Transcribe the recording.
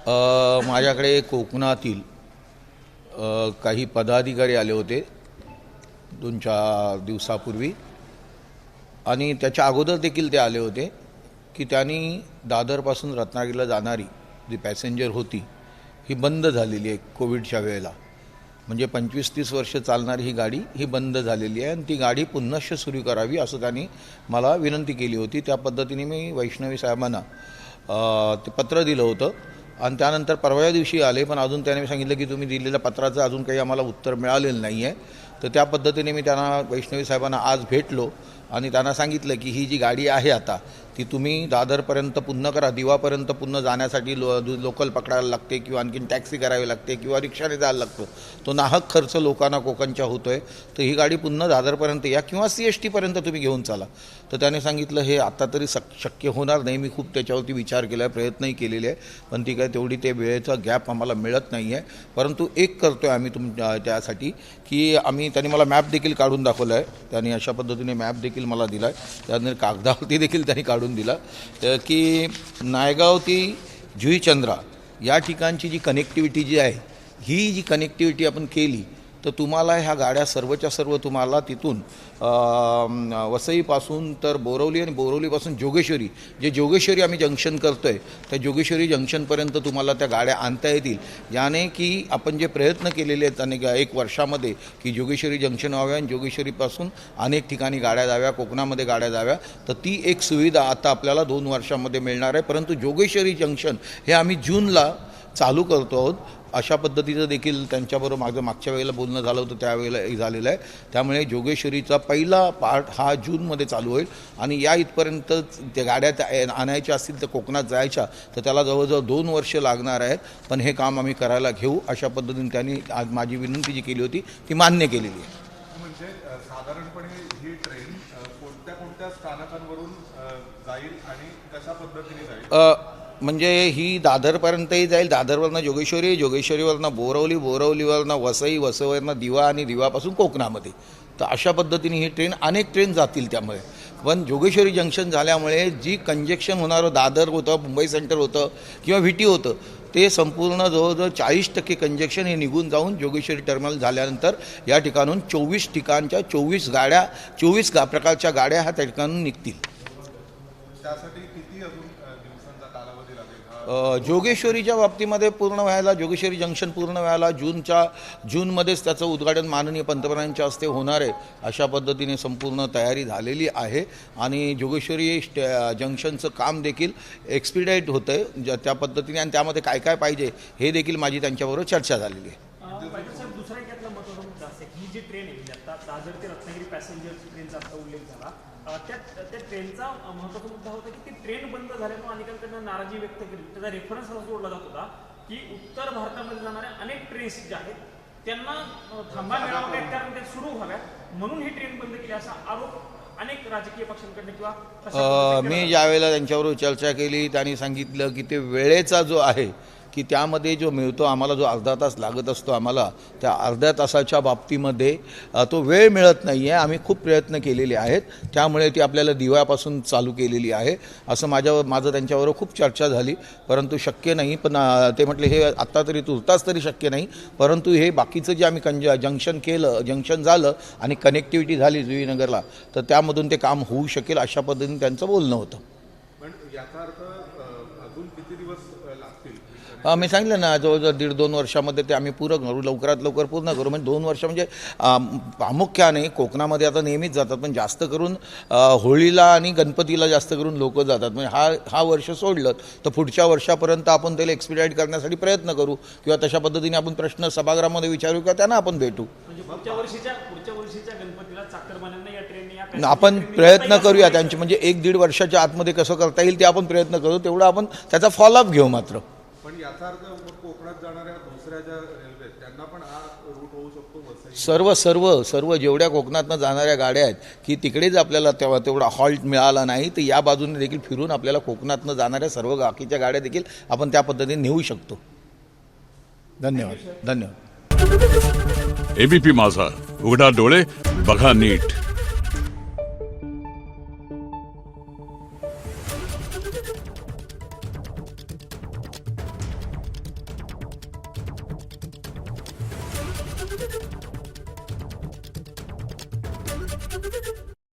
माझ्याकडे कोकणातील काही पदाधिकारी आले होते 2-4 दिवसापूर्वी आणि त्याच्या अगोदर देखील ते आले होते की त्यांनी दादरपासून रत्नागिरीला जाणारी जी पॅसेंजर होती ही बंद झालेली आहे कोविडच्या वेळेला. म्हणजे 25-30 वर्ष चालणारी ही गाडी ही बंद झालेली आहे आणि ती गाडी पुनश्च सुरू करावी असं त्यांनी मला विनंती केली होती. त्या पद्धतीने मी वैष्णवी साहेबांना ते पत्र दिलं होतं आणि त्यानंतर परवाच्या दिवशी आले, पण अजून त्याने सांगितलं की तुम्ही दिलेल्या पत्राचं अजून काही आम्हाला उत्तर मिळालेलं नाही आहे. तर त्या पद्धतीने मी त्यांना वैष्णवी साहेबांना आज भेटलो आणि त्यांना सांगितलं की ही जी गाडी आहे आता ती तुम्ही दादरपर्यंत पुन्हा करा. दिवापर्यंत पुन्हा जाण्यासाठी लोकल पकडायला लागते किंवा आणखीन टॅक्सी करावी लागते किंवा रिक्षाने जायला लागतं. तो नाहक खर्च लोकांना कोकणच्या होतो आहे. तर ही गाडी पुन्हा दादरपर्यंत या किंवा CSTपर्यंत तुम्ही घेऊन चाला. तर त्याने सांगितलं हे आता तरी शक्य होणार नाही. मी खूप त्याच्यावरती विचार केला आहे, प्रयत्नही केलेले आहे, पण ती काय तेवढी ते वेळेचा गॅप आम्हाला मिळत नाही आहे. परंतु एक करतो आहे आम्ही त्यासाठी की त्यांनी मला मॅप देखील काढून दाखवला आहे. त्यांनी अशा पद्धतीने मॅप देखील मला दिला आहे. त्यानंतर कागदावरती देखील त्यांनी काढून दिला की नायगाव ते जुईचंद्रा या ठिकाणची जी कनेक्टिव्हिटी जी आहे ही जी कनेक्टिव्हिटी आपण केली तर तुम्हाला ह्या गाड्या सर्वच्या सर्व तुम्हाला तिथून वसईपासून तर बोरवली आणि बोरवलीपासून जोगेश्वरी जे जोगेश्वरी आम्ही जंक्शन करतो आहे त्या जोगेश्वरी जंक्शनपर्यंत तुम्हाला त्या गाड्या आणता येतील. याने की आपण जे प्रयत्न केलेले आहेत अनेक 1 वर्षामध्ये की जोगेश्वरी जंक्शन व्हाव्या आणि जोगेश्वरीपासून अनेक ठिकाणी गाड्या जाव्या, कोकणामध्ये गाड्या जाव्या, तर ती एक सुविधा आता आपल्याला 2 वर्षामध्ये मिळणार आहे. परंतु जोगेश्वरी जंक्शन हे आम्ही जूनला चालू करतो आहोत. अशा पद्धतीचं देखील त्यांच्याबरोबर मागच्या वेळेला बोलणं झालं होतं त्यावेळेला झालेलं आहे. त्यामुळे जोगेश्वरीचा पहिला पार्ट हा जूनमध्ये चालू होईल आणि या इथपर्यंत त्या गाड्या आणायच्या असतील तर कोकणात जायच्या तर त्याला जवळजवळ 2 वर्ष लागणार आहेत. पण हे काम आम्ही करायला घेऊ अशा पद्धतीने त्यांनी आज माझी विनंती जी केली होती ती मान्य केलेली आहे. म्हणजे साधारणपणे ही ट्रेन कोणत्या कोणत्या स्थानकांवरून जाईल आणि कशा पद्धतीने जाईल? म्हणजे ही दादरपर्यंतही जाईल. दादरवरनं जोगेश्वरी, जोगेश्वरीवरनं बोरवली, बोरवलीवरनं वसई, वसईवरनं दिवा आणि दिवापासून कोकणामध्ये. तर अशा पद्धतीने ही ट्रेन अनेक ट्रेन जातील. त्यामुळे पण जोगेश्वरी जंक्शन झाल्यामुळे जी कंजेक्शन होणारं दादर होतं, मुंबई सेंटर होतं किंवा VT होतं ते संपूर्ण जवळजवळ 40% कंजेक्शन हे निघून जाऊन जोगेश्वरी टर्मिनल झाल्यानंतर या ठिकाणून 24 ठिकाणच्या 24 गाड्या 24 प्रकारच्या गाड्या ह्या त्या ठिकाणून निघतील. त्यासाठी किती अजून दिवसांचा कालावधी लागेल? जोगेश्वरीच्या बाबतीमध्ये पूर्ण व्हायला जोगेश्वरी जंक्शन पूर्ण व्हायला जूनमध्येच त्याचं उद्घाटन माननीय पंतप्रधानांच्या हस्ते होणार आहे. अशा पद्धतीने संपूर्ण तयारी झालेली आहे आणि जोगेश्वरी जंक्शनचं काम देखील एक्सपिडाईट होतं आहे त्या पद्धतीने आणि त्यामध्ये काय काय पाहिजे हे देखील माझी त्यांच्याबरोबर चर्चा झालेली आहे. दुसरा एक यातला महत्त्वाचा मुद्दा असे ही जी ट्रेन आहे आता दादर ते रत्नागिरी पॅसेंजरची ट्रेनचा आता उल्लेख झाला. त्या ट्रेनचा महत्त्वाचा मुद्दा होता की ती ट्रेन बंद झाल्यामुळे अनेकांकडून नाराजी व्यक्त केली. त्याचा रेफरन्स असा जोडला जात होता की उत्तर भारतामध्ये जाणाऱ्या अनेक ट्रेन्स ज्या आहेत त्यांना थांबा मिळावा त्या कारण त्या सुरू व्हाव्या म्हणून ही ट्रेन बंद केली असा आरोप अनेक राजकीय पक्षांकडे किंवा मी ज्यावेळेला त्यांच्याबरोबर चर्चा केली त्यांनी सांगितलं की ते वेळेचा जो आहे की त्यामध्ये जो मिळतो आम्हाला जो अर्धा तास लागत असतो आम्हाला त्या अर्ध्या तासाच्या बाबतीमध्ये तो वेळ मिळत नाही आहे. आम्ही खूप प्रयत्न केलेले आहेत त्यामुळे ती आपल्याला दिव्यापासून चालू केलेली आहे असं माझं त्यांच्याबरोबर खूप चर्चा झाली. परंतु शक्य नाही. पण ते म्हटले हे आत्ता तरी तुर्तास तरी शक्य नाही. परंतु हे बाकीचं जे आम्ही जंक्शन झालं आणि कनेक्टिव्हिटी झाली जुईनगरला तर त्यामधून ते काम होऊ शकेल अशा पद्धतीने त्यांचं बोलणं होतं. पण याचा अर्थ अजून किती दिवस लागतील? मी सांगितलं ना जवळजवळ 1.5-2 वर्षामध्ये ते आम्ही पूर्ण करू, लवकरात लवकर पूर्ण करू. म्हणजे 2 वर्ष म्हणजे प्रामुख्याने कोकणामध्ये आता नेहमीच जातात पण जास्त करून होळीला आणि गणपतीला जास्त करून लोक जातात. म्हणजे हा वर्ष सोडलं तर पुढच्या वर्षापर्यंत आपण त्याला एक्सपिडाईट करण्यासाठी प्रयत्न करू किंवा तशा पद्धतीने आपण प्रश्न सभागृहामध्ये विचारू किंवा त्यांना आपण भेटू. म्हणजे पुढच्या वर्षीच्या गणपतीला चाकरमान्यांना या ट्रेनने आपण प्रयत्न करूया त्यांचे म्हणजे 1-1.5 वर्षाच्या आतमध्ये कसं करता येईल ते आपण प्रयत्न करू. तेवढं आपण त्याचा फॉलोअप घेऊ. मात्र पण याचा अर्थ कोकणात जाणाऱ्या दुसऱ्या ज्या रेल्वे त्यांना पण हा रूट होऊ शकतो? सर्व जेवढ्या कोकणातनं जाणाऱ्या गाड्या आहेत की तिकडेच आपल्याला तेवढा हॉल्ट मिळाला नाही तर या बाजूने देखील फिरून आपल्याला कोकणातनं जाणाऱ्या सर्व बाकीच्या गाड्या देखील आपण त्या पद्धतीने नेऊ शकतो. धन्यवाद. ABP माझा, उघडा डोळे बघा नीट.